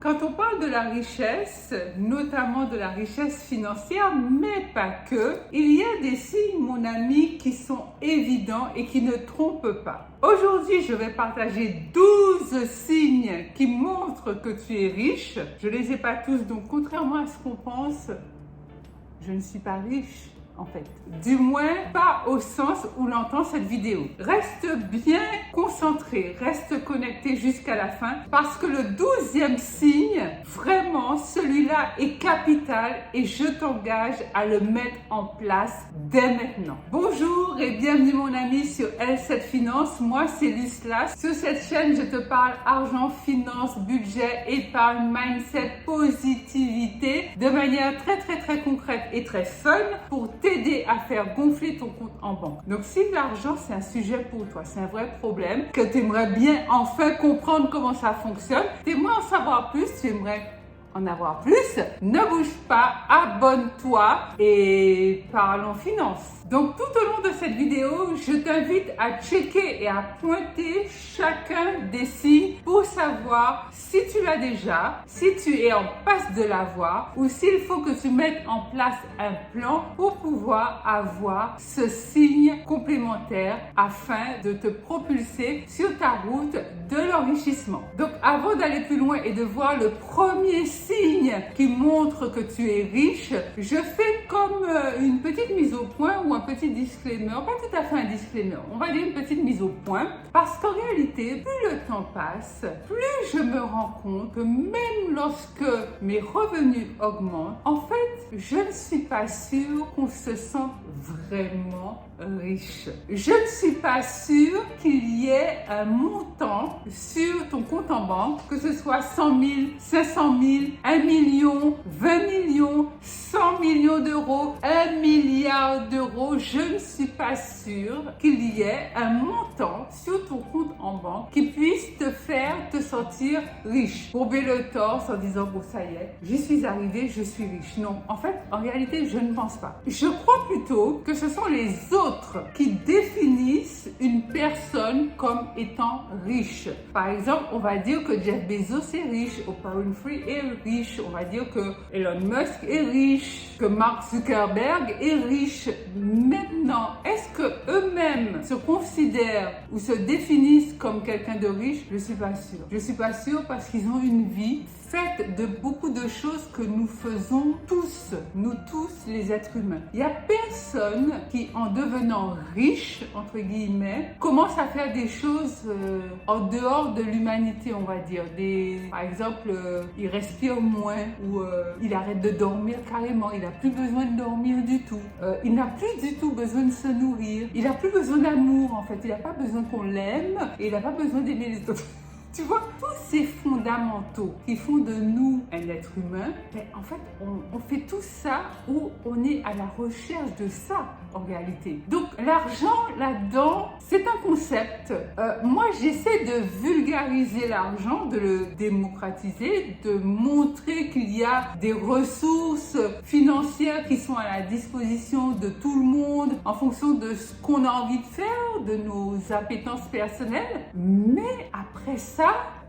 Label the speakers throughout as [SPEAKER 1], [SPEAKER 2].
[SPEAKER 1] Quand on parle de la richesse, notamment de la richesse financière, mais pas que, il y a des signes, mon ami, qui sont évidents et qui ne trompent pas. Aujourd'hui, je vais partager 12 signes qui montrent que tu es riche. Je ne les ai pas tous, donc contrairement à ce qu'on pense, je ne suis pas riche. En fait, du moins pas au sens où l'entend cette vidéo. Reste bien concentré, reste connecté jusqu'à la fin parce que le 12e signe, vraiment celui-là est capital et je t'engage à le mettre en place dès maintenant. Bonjour et bienvenue mon ami sur L7 Finance, moi c'est Luclas. Sur cette chaîne je te parle argent, finance, budget, épargne, mindset, positivité de manière très concrète et très fun pour t'aider à faire gonfler ton compte en banque. Donc si l'argent c'est un sujet pour toi, c'est un vrai problème, que tu aimerais bien enfin comprendre comment ça fonctionne, tu aimerais en savoir plus, tu aimerais en avoir plus, ne bouge pas, abonne-toi et parlons finance. Donc tout au long de cette vidéo, je t'invite à checker et à pointer chacun des signes pour savoir si tu l'as déjà, si tu es en passe de l'avoir ou s'il faut que tu mettes en place un plan pour pouvoir avoir ce signe complémentaire afin de te propulser sur ta route de l'enrichissement. Donc avant d'aller plus loin et de voir le premier signe qui montre que tu es riche, je fais comme une petite mise au point ou un petit disclaimer, pas tout à fait un disclaimer, on va dire une petite mise au point, parce qu'en réalité, plus le temps passe, plus je me rends compte que même lorsque mes revenus augmentent, en fait, je ne suis pas sûre qu'on se sente vraiment riche. Je ne suis pas sûre qu'il y ait un montant sur ton compte en banque, que ce soit 100 000, 500 000, 1 million, 20 millions, 100 millions d'euros, 1 milliard d'euros. Je ne suis pas sûre qu'il y ait un montant sur ton compte en banque qui puisse te faire te sentir riche. Courber le torse en disant bon ça y est, j'y suis arrivée, je suis riche. Non, en fait, en réalité, je ne pense pas. Je crois plutôt que ce sont les autres qui définissent une personne comme étant riche. Par exemple, on va dire que Jeff Bezos est riche, Oprah Winfrey est riche, on va dire que Elon Musk est riche, que Mark Zuckerberg est riche. Maintenant, est-ce que eux-mêmes se considèrent ou se définissent comme quelqu'un de riche? Je suis pas sûre. Je suis pas sûre parce qu'ils ont une vie faite de beaucoup de choses que nous faisons tous, nous tous les êtres humains. Il n'y a personne qui, en devenant riche, entre guillemets, commence à faire des choses en dehors de l'humanité, on va dire. Par exemple, il respire moins ou il arrête de dormir carrément, il n'a plus besoin de dormir du tout. Il n'a plus du tout besoin de se nourrir. Il n'a plus besoin d'amour, en fait. Il n'a pas besoin qu'on l'aime et il n'a pas besoin d'aimer les autres. Tu vois, tous ces fondamentaux qui font de nous un être humain, ben, en fait, on fait tout ça où on est à la recherche de ça, en réalité. Donc, l'argent, là-dedans, c'est un concept. Moi, j'essaie de vulgariser l'argent, de le démocratiser, de montrer qu'il y a des ressources financières qui sont à la disposition de tout le monde en fonction de ce qu'on a envie de faire, de nos appétences personnelles. Mais après ça,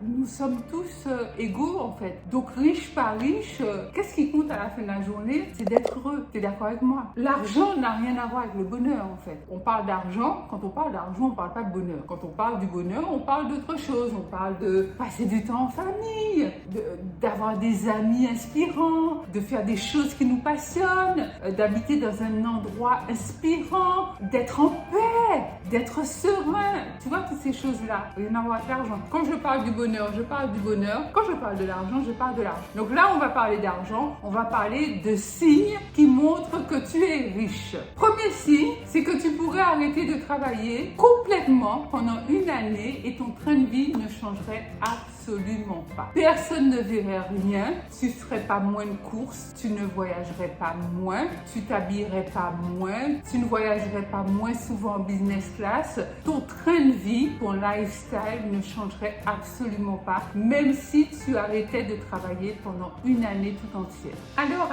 [SPEAKER 1] nous sommes tous égaux en fait. Donc riche par riche, qu'est-ce qui compte à la fin de la journée? C'est d'être heureux. Tu es d'accord avec moi? L'argent n'a rien à voir avec le bonheur en fait. On parle d'argent, quand on parle d'argent, on parle pas de bonheur. Quand on parle du bonheur, on parle d'autre chose. On parle de passer du temps en famille, d'avoir des amis inspirants, de faire des choses qui nous passionnent, d'habiter dans un endroit inspirant, d'être en paix, d'être serein. Tu vois, toutes ces choses-là, rien à voir avec l'argent. Quand je parle du bonheur, je parle du bonheur. Quand je parle de l'argent, je parle de l'argent. Donc là, on va parler d'argent. On va parler de signes qui montrent que tu es riche. Premier signe, c'est que tu pourrais arrêter de travailler complètement pendant une année et ton train de vie ne changerait absolument pas. Personne ne verrait rien. Tu ne ferais pas moins de courses. Tu ne voyagerais pas moins. Tu t'habillerais pas moins. Tu ne voyagerais pas moins souvent en business class. Ton train de vie, ton lifestyle ne changerait absolument pas, même si tu arrêtais de travailler pendant une année tout entière. Alors.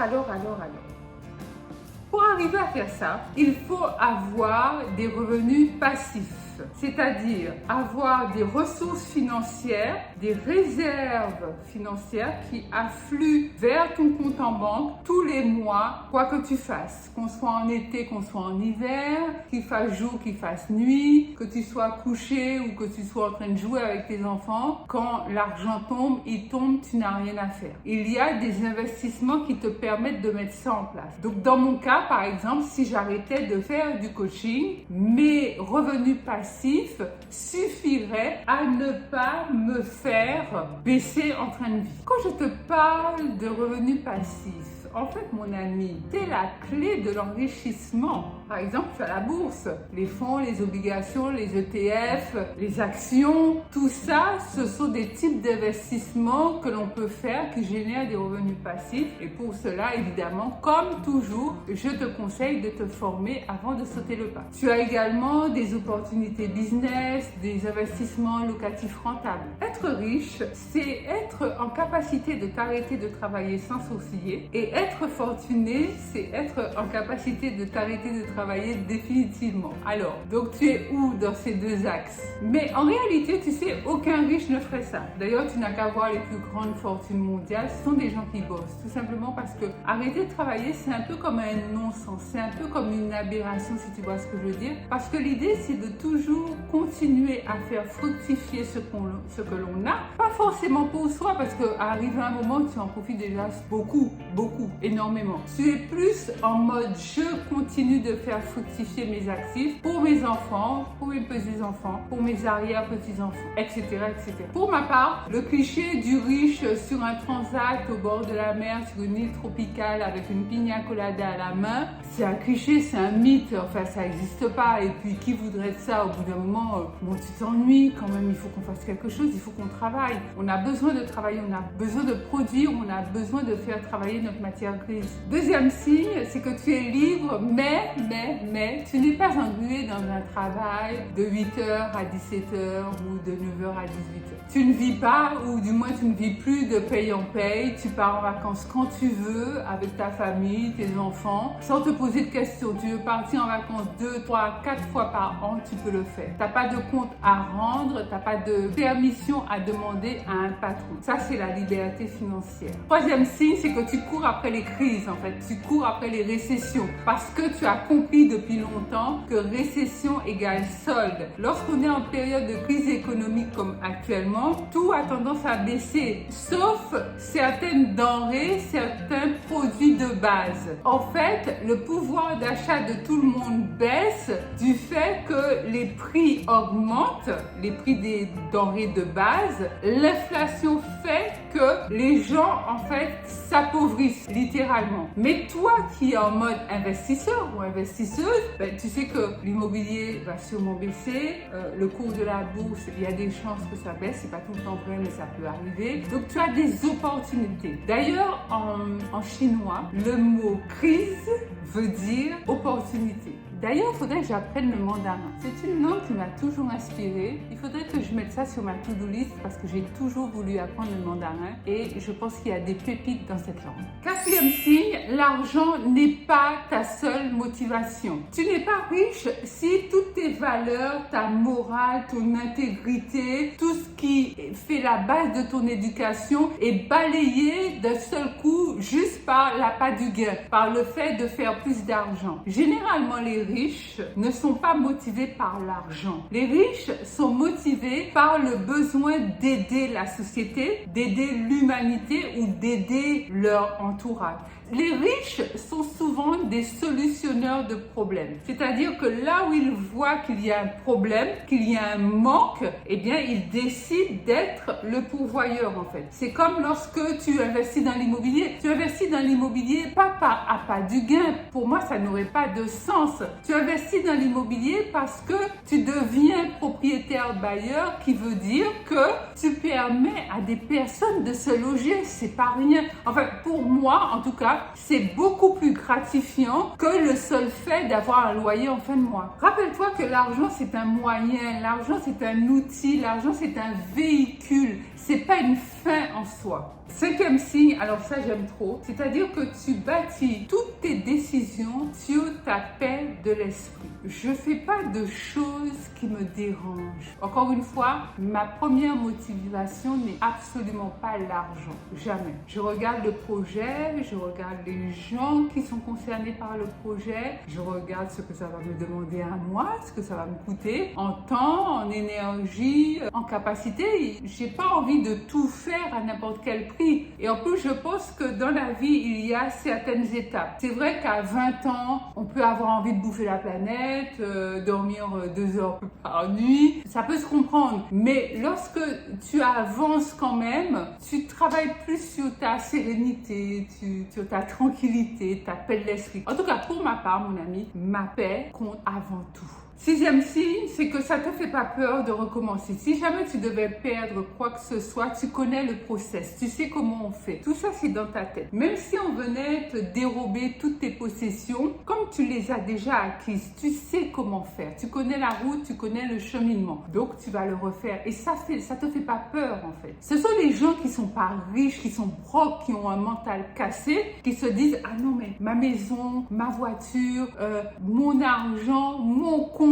[SPEAKER 1] Pour arriver à faire ça, il faut avoir des revenus passifs. c'est-à-dire avoir des ressources financières des réserves financières qui affluent vers ton compte en banque tous les mois, quoi que tu fasses, qu'on soit en été, qu'on soit en hiver, qu'il fasse jour, qu'il fasse nuit, que tu sois couché ou que tu sois en train de jouer avec tes enfants. Quand l'argent tombe, il tombe, tu n'as rien à faire. Il y a des investissements qui te permettent de mettre ça en place. Donc dans mon cas, par exemple, si j'arrêtais de faire du coaching, mes revenus passifs suffiraient à ne pas me faire baisser en train de vie. Quand je te parle de revenus passifs, en fait, mon ami, c'est la clé de l'enrichissement. Par exemple, tu as la bourse, les fonds, les obligations, les ETF, les actions, tout ça, ce sont des types d'investissements que l'on peut faire qui génèrent des revenus passifs. Et pour cela, évidemment, comme toujours, je te conseille de te former avant de sauter le pas. Tu as également des opportunités business, des investissements locatifs rentables. Être riche, c'est être en capacité de t'arrêter de travailler sans sourciller, et être fortuné, c'est être en capacité de t'arrêter de travailler définitivement. Alors, donc tu es où dans ces deux axes? Mais en réalité, tu sais, aucun riche ne ferait ça. D'ailleurs, tu n'as qu'à voir les plus grandes fortunes mondiales, ce sont des gens qui bossent. Tout simplement parce que arrêter de travailler, c'est un peu comme un non-sens, c'est un peu comme une aberration, si tu vois ce que je veux dire. Parce que l'idée, c'est de toujours continuer à faire fructifier ce que l'on a. Pas forcément pour soi, parce qu'arrive un moment, tu en profites déjà beaucoup, énormément. Tu es plus en mode je continue de faire fructifier mes actifs pour mes enfants, pour mes petits-enfants, pour mes arrière-petits-enfants, etc., etc. Pour ma part, le cliché du riche sur un transat au bord de la mer, sur une île tropicale avec une piña colada à la main, c'est un cliché, c'est un mythe, enfin ça n'existe pas. Et puis qui voudrait de ça? Au bout d'un moment, bon, tu t'ennuies quand même, il faut qu'on fasse quelque chose, il faut qu'on travaille. On a besoin de travailler, on a besoin de produire, on a besoin de faire travailler notre matière grise. Deuxième signe, c'est que tu es libre, mais tu n'es pas englué dans un travail de 8h à 17h ou de 9h à 18h. Tu ne vis pas, ou du moins tu ne vis plus de paye en paye, tu pars en vacances quand tu veux, avec ta famille, tes enfants, sans te poser de questions. Tu veux partir en vacances 2, 3, 4 fois par an, tu peux le faire. Tu n'as pas de compte à rendre, tu n'as pas de permission à demander à un patron. Ça, c'est la liberté financière. Troisième signe, c'est que tu cours après les crises, en fait. Tu cours après les récessions parce que tu as compris depuis longtemps que récession égale solde. Lorsqu'on est en période de crise économique comme actuellement, tout a tendance à baisser, sauf certaines denrées, certains produits de base. En fait, le pouvoir d'achat de tout le monde baisse du fait que les prix augmentent, les prix des denrées de base. L'inflation fait que les gens, en fait, s'appauvrissent littéralement. Mais toi qui es en mode investisseur ou investisseuse, tu sais que l'immobilier va sûrement baisser, le cours de la bourse, il y a des chances que ça baisse, c'est pas tout le temps vrai, mais ça peut arriver. Donc tu as des opportunités. D'ailleurs, en chinois, le mot crise veut dire opportunité. D'ailleurs, il faudrait que j'apprenne le mandarin. C'est une langue qui m'a toujours inspirée. Il faudrait que je mette ça sur ma to-do list parce que j'ai toujours voulu apprendre le mandarin et je pense qu'il y a des pépites dans cette langue. Quatrième signe, l'argent n'est pas ta seule motivation. Tu n'es pas riche si toutes tes valeurs, ta morale, ton intégrité, tout ce qui fait la base de ton éducation est balayé d'un seul coup juste par l'appât du gain, par le fait de faire plus d'argent. Généralement, les riches ne sont pas motivés par l'argent. Les riches sont motivés par le besoin d'aider la société, d'aider l'humanité ou d'aider leur entourage. Les riches sont souvent des solutionneurs de problèmes. C'est-à-dire que là où ils voient qu'il y a un problème, qu'il y a un manque, eh bien, ils décident d'être le pourvoyeur, en fait. C'est comme lorsque tu investis dans l'immobilier. Tu investis dans l'immobilier pas par appât du gain. Pour moi, ça n'aurait pas de sens. Tu investis dans l'immobilier parce que tu deviens propriétaire bailleur, qui veut dire que tu permets à des personnes de se loger. C'est pas rien. Enfin, pour moi, en tout cas, c'est beaucoup plus gratifiant que le seul fait d'avoir un loyer en fin de mois. Rappelle-toi que l'argent, c'est un moyen, l'argent, c'est un outil, l'argent, c'est un véhicule. c'est pas une fin en soi. Cinquième signe, alors ça j'aime trop, c'est-à-dire que tu bâtis toutes tes décisions sur ta paix de l'esprit. Je fais pas de choses qui me dérangent. Encore une fois, ma première motivation n'est absolument pas l'argent, jamais. Je regarde le projet, je regarde les gens qui sont concernés par le projet, je regarde ce que ça va me demander à moi, ce que ça va me coûter en temps, en énergie, en capacité. J'ai pas envie de tout faire à n'importe quel prix. Et en plus, je pense que dans la vie, il y a certaines étapes. C'est vrai qu'à 20 ans, on peut avoir envie de bouffer la planète, dormir 2 heures par nuit. Ça peut se comprendre. Mais lorsque tu avances quand même, tu travailles plus sur ta sérénité, sur ta tranquillité, ta paix de l'esprit. En tout cas, pour ma part, mon ami, ma paix compte avant tout. Sixième signe, c'est que ça te fait pas peur de recommencer. Si jamais tu devais perdre quoi que ce soit, tu connais le process, tu sais comment on fait. Tout ça, c'est dans ta tête. Même si on venait te dérober toutes tes possessions, comme tu les as déjà acquises, tu sais comment faire. Tu connais la route, tu connais le cheminement. Donc, tu vas le refaire. Et ça te fait pas peur, en fait. Ce sont les gens qui sont pas riches, qui sont brocs, qui ont un mental cassé, qui se disent, ah non, mais ma maison, ma voiture, mon argent, mon compte,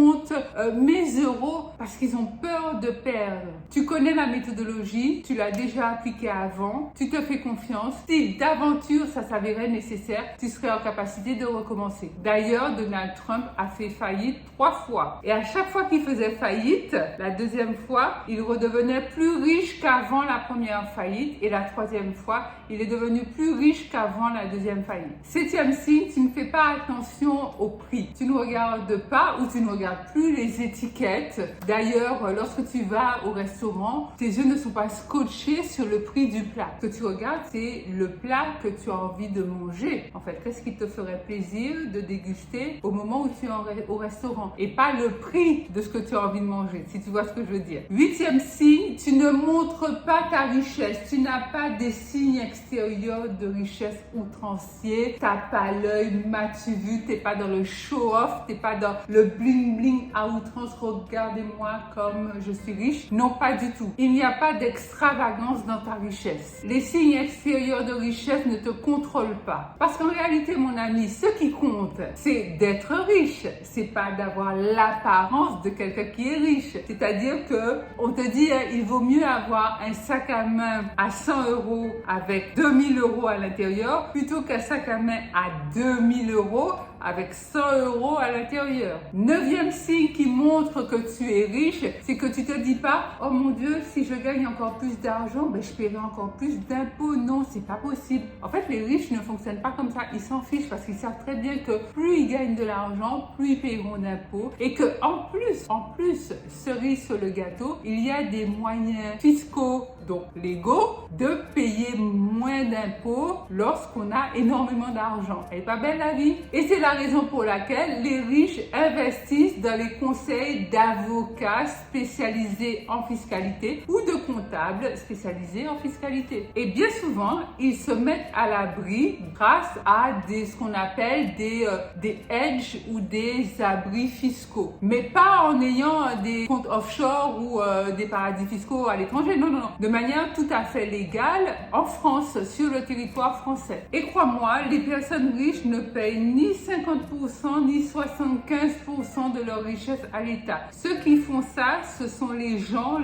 [SPEAKER 1] mes euros, parce qu'ils ont peur de perdre. Tu connais la méthodologie, tu l'as déjà appliquée avant, tu te fais confiance. Si d'aventure ça s'avérait nécessaire, tu serais en capacité de recommencer. D'ailleurs, Donald Trump a fait faillite 3 fois. Et à chaque fois qu'il faisait faillite, la deuxième fois, il redevenait plus riche qu'avant la première faillite. Et la troisième fois, il est devenu plus riche qu'avant la deuxième faillite. Septième signe, tu ne fais pas attention au prix. Tu ne regardes pas ou tu ne regardes plus les étiquettes. D'ailleurs, lorsque tu vas au restaurant, tes yeux ne sont pas scotchés sur le prix du plat. Ce que tu regardes, c'est le plat que tu as envie de manger. En fait, qu'est-ce qui te ferait plaisir de déguster au moment où tu es au restaurant et pas le prix de ce que tu as envie de manger, si tu vois ce que je veux dire. Huitième signe, tu ne montres pas ta richesse. Tu n'as pas des signes extérieurs de richesse outrancier. Tu n'as pas l'œil m'as-tu vu, tu n'es pas dans le show-off, tu n'es pas dans le bling bling à outrance, regardez-moi comme je suis riche. Non, pas du tout. Il n'y a pas d'extravagance dans ta richesse. Les signes extérieurs de richesse ne te contrôlent pas. Parce qu'en réalité, mon ami, ce qui compte, c'est d'être riche. C'est pas d'avoir l'apparence de quelqu'un qui est riche. C'est-à-dire que on te dit, il vaut mieux avoir un sac à main à 100 euros avec 2000 euros à l'intérieur plutôt qu'un sac à main à 2000 euros avec 100 euros à l'intérieur. Neuvième signe qui montre que tu es riche, c'est que tu te dis pas, oh mon Dieu, si je gagne encore plus d'argent, ben je paierai encore plus d'impôts. Non, c'est pas possible. En fait, les riches ne fonctionnent pas comme ça. Ils s'en fichent parce qu'ils savent très bien que plus ils gagnent de l'argent, plus ils paieront d'impôts et que en plus, cerise sur le gâteau, il y a des moyens fiscaux, donc légaux, de payer moins d'impôts lorsqu'on a énormément d'argent. Elle est pas belle la vie? Et c'est la raison pour laquelle les riches investissent dans les conseils d'avocats spécialisés en fiscalité ou de comptables spécialisés en fiscalité. Et bien souvent, ils se mettent à l'abri grâce à ce qu'on appelle des hedges ou des abris fiscaux. Mais pas en ayant des comptes offshore ou des paradis fiscaux à l'étranger. Non, non, non. De manière tout à fait légale en France, sur le territoire français. Et crois-moi, les personnes riches ne payent ni 50% ni 75% de leur richesse à l'État. Ceux qui font ça, ce sont les gens,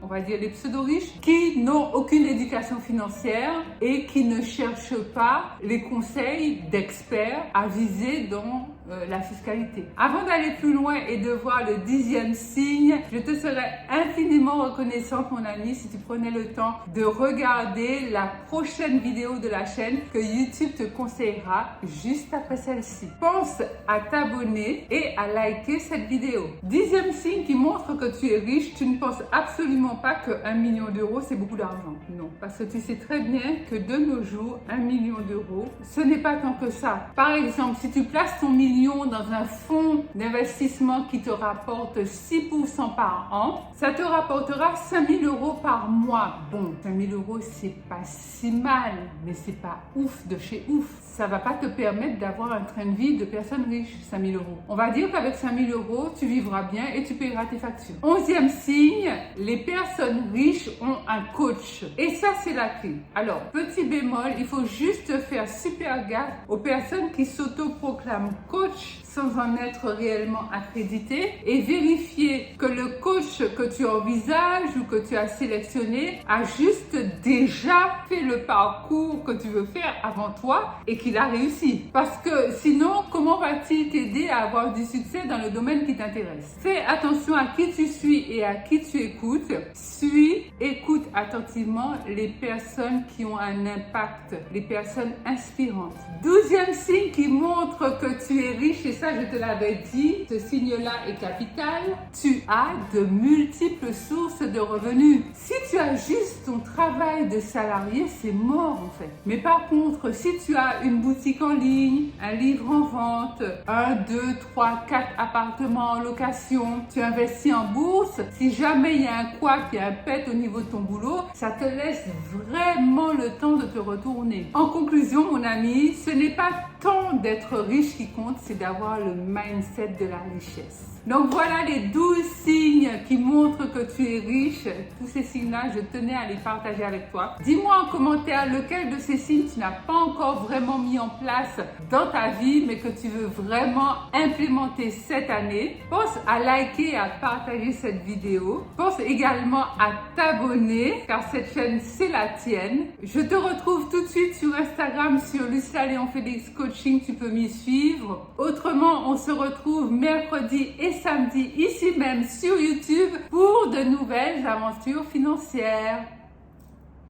[SPEAKER 1] on va dire les pseudo-riches, qui n'ont aucune éducation financière et qui ne cherchent pas les conseils d'experts avisés dans la fiscalité. Avant d'aller plus loin et de voir le 10e signe, je te serais infiniment reconnaissante, mon ami, si tu prenais le temps de regarder la prochaine vidéo de la chaîne que YouTube te conseillera juste après celle-ci. Pense à t'abonner et à liker cette vidéo. 10e signe qui montre que tu es riche, tu ne penses absolument pas que 1 million d'euros c'est beaucoup d'argent. Non, parce que tu sais très bien que de nos jours, 1 million d'euros, ce n'est pas tant que ça. Par exemple, si tu places ton million dans un fonds d'investissement qui te rapporte 6% par an, ça te rapportera 5 000 euros par mois. Bon, 5 000 euros, c'est pas si mal, mais c'est pas ouf de chez ouf. Ça va pas te permettre d'avoir un train train de vie de personnes riches, 5 000 euros. On va dire qu'avec 5 000 euros, tu vivras bien et tu payeras tes factures. 11e signe, les personnes riches ont un coach. Et ça, c'est la clé. Alors, petit bémol, il faut juste faire super gaffe aux personnes qui s'autoproclament coach sans en être réellement accrédité et vérifier que le coach que tu envisages ou que tu as sélectionné a juste déjà fait le parcours que tu veux faire avant toi et qu'il a réussi. Parce que sinon, comment va-t-il t'aider à avoir du succès dans le domaine qui t'intéresse? Fais attention à qui tu suis et à qui tu écoutes. Écoute attentivement les personnes qui ont un impact, les personnes inspirantes. 12e signe qui montre que tu es riche, et ça je te l'avais dit, ce signe-là est capital, tu as de multiples sources de revenus. Si tu as juste ton travail de salarié, c'est mort en fait. Mais par contre, si tu as une boutique en ligne, un livre en vente, 1, 2, 3, 4 appartements en location, tu investis en bourse, si jamais il y a un couac, il y a un pet au niveau de ton boulot, ça te laisse vraiment le temps de te retourner. En conclusion, mon ami, ce n'est pas tant d'être riche qui compte, c'est d'avoir le mindset de la richesse. Donc voilà les 12 signes qui montrent que tu es riche. Tous ces signes-là, je tenais à les partager avec toi. Dis-moi en commentaire lequel de ces signes tu n'as pas encore vraiment mis en place dans ta vie, mais que tu veux vraiment implémenter cette année. Pense à liker et à partager cette vidéo. Pense également à t'abonner, car cette chaîne, c'est la tienne. Je te retrouve tout de suite sur Instagram, sur Lucila Léon Félix Coaching. Tu peux m'y suivre. Autrement, on se retrouve mercredi et samedi, ici même sur YouTube, pour de nouvelles aventures financières.